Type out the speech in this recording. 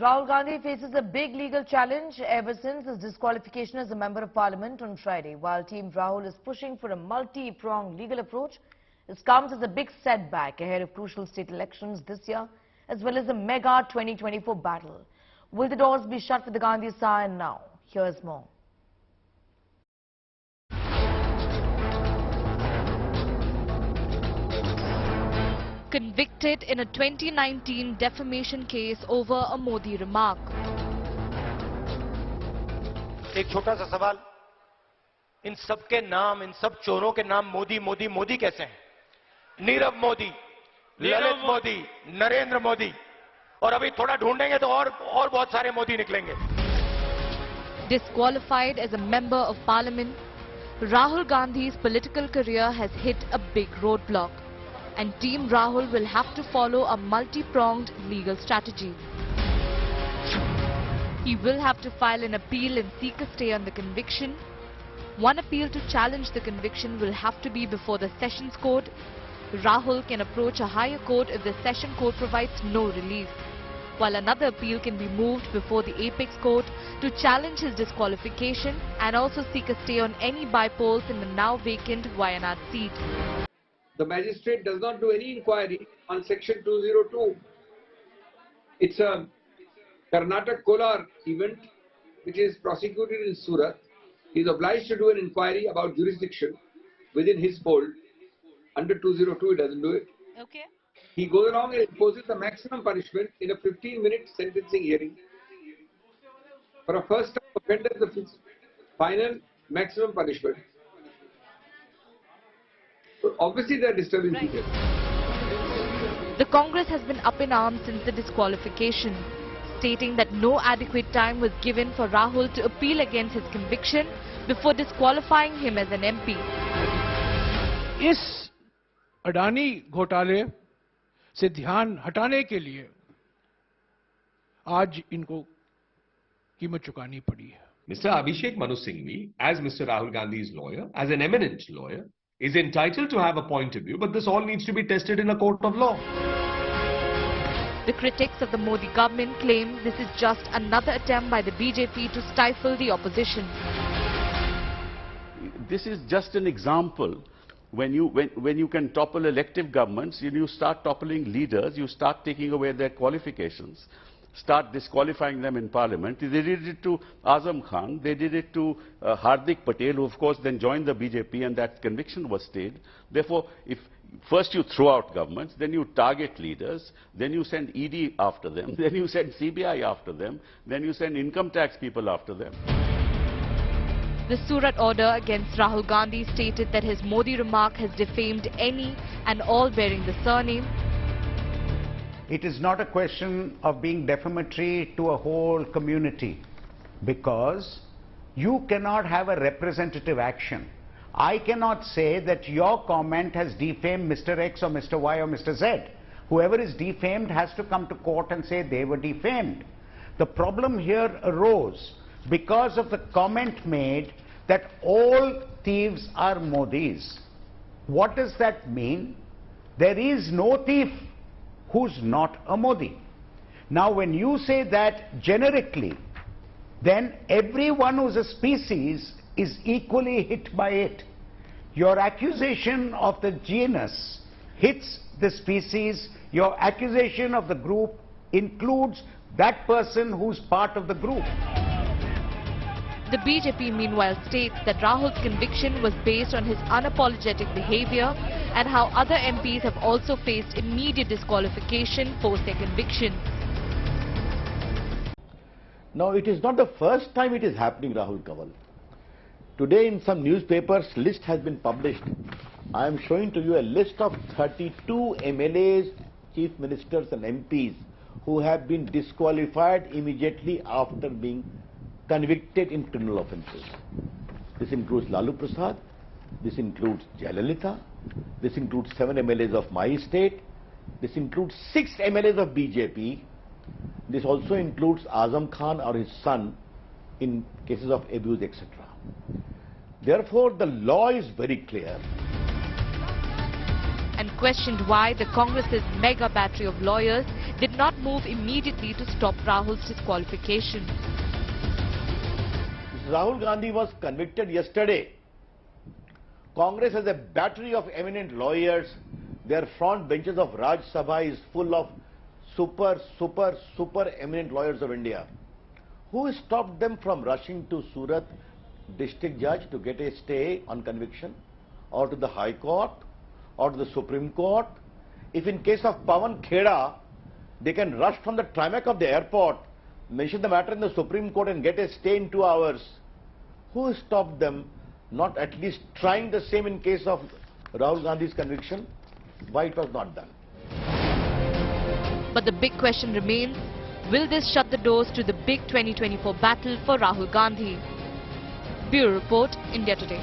Rahul Gandhi faces a big legal challenge ever since his disqualification as a member of parliament on Friday. While Team Rahul is pushing for a multi-pronged legal approach, this comes as a big setback ahead of crucial state elections this year, as well as the mega 2024 battle. Will the doors be shut for the Gandhi sire now? Here's more. Convicted in a 2019 defamation case over a Modi remark. एक छोटा सा सवाल, इन सब के नाम, इन सब चोरों के नाम मोदी मोदी मोदी कैसे हैं? नीरव मोदी, ललित मोदी, नरेंद्र मोदी, और अभी थोड़ा ढूंढेंगे तो और बहुत सारे मोदी निकलेंगे. Disqualified as a member of parliament, Rahul Gandhi's political career has hit a big roadblock, and Team Rahul will have to follow a multi-pronged legal strategy. He will have to file an appeal and seek a stay on the conviction. One appeal to challenge the conviction will have to be before the Sessions Court. Rahul can approach a higher court if the Session Court provides no relief, while another appeal can be moved before the Apex Court to challenge his disqualification and also seek a stay on any by-polls in the now vacant Wayanad seat. The magistrate does not do any inquiry on Section 202. It's a Karnataka Kolar event which is prosecuted in Surat. He is obliged to do an inquiry about jurisdiction within his fold. Under 202, he doesn't do it. Okay. He goes along and imposes the maximum punishment in a 15-minute sentencing hearing. For a first-time offender, the final maximum punishment. So obviously, they are disturbing people. The Congress has been up in arms since the disqualification, stating that no adequate time was given for Rahul to appeal against his conviction before disqualifying him as an MP. इस अडानी घोटाले से ध्यान हटाने के लिए आज इनको कीमत चुकानी पड़ी है. Mr. Abhishek Manu Singhvi, as Mr. Rahul Gandhi's lawyer, as an eminent lawyer, is entitled to have a point of view, but this all needs to be tested in a court of law. The critics of the Modi government claim this is just another attempt by the BJP to stifle the opposition. This is just an example. When you can topple elective governments, you start toppling leaders, you start taking away their qualifications, start disqualifying them in parliament. They did it to Azam Khan, they did it to Hardik Patel, who of course then joined the BJP, and that conviction was stayed. Therefore, if first you throw out governments, then you target leaders, then you send ED after them, then you send CBI after them, then you send income tax people after them. The Surat order against Rahul Gandhi stated that his Modi remark has defamed any and all bearing the surname. It is not a question of being defamatory to a whole community, because you cannot have a representative action. I cannot say that your comment has defamed Mr. X or Mr. Y or Mr. Z. Whoever is defamed has to come to court and say they were defamed. The problem here arose because of the comment made that all thieves are Modis. What does that mean? There is no thief who's not a Modi. Now when you say that generically, then everyone who's a species is equally hit by it. Your accusation of the genus hits the species, your accusation of the group includes that person who's part of the group. The BJP meanwhile states that Rahul's conviction was based on his unapologetic behavior and how other MPs have also faced immediate disqualification post their conviction. Now, it is not the first time it is happening, Rahul Kanwal. Today in some newspapers, list has been published. I am showing to you a list of 32 MLAs, chief ministers and MPs who have been disqualified immediately after being convicted in criminal offences. This includes Lalu Prasad, this includes Jayalalitha, this includes 7 MLAs of my state, this includes 6 MLAs of BJP, this also includes Azam Khan or his son in cases of abuse, etc. Therefore, the law is very clear. And questioned why the Congress's mega battery of lawyers did not move immediately to stop Rahul's disqualification. Rahul Gandhi was convicted yesterday. Congress has a battery of eminent lawyers. Their front benches of Raj Sabha is full of super eminent lawyers of India. Who stopped them from rushing to Surat district judge to get a stay on conviction, or to the High Court, or to the Supreme Court? If in case of Pawan Kheda, they can rush from the tarmac of the airport, mention the matter in the Supreme Court and get a stay in 2 hours, who stopped them not at least trying the same in case of Rahul Gandhi's conviction? Why it was not done? But the big question remains, will this shut the doors to the big 2024 battle for Rahul Gandhi? Bureau Report, India Today.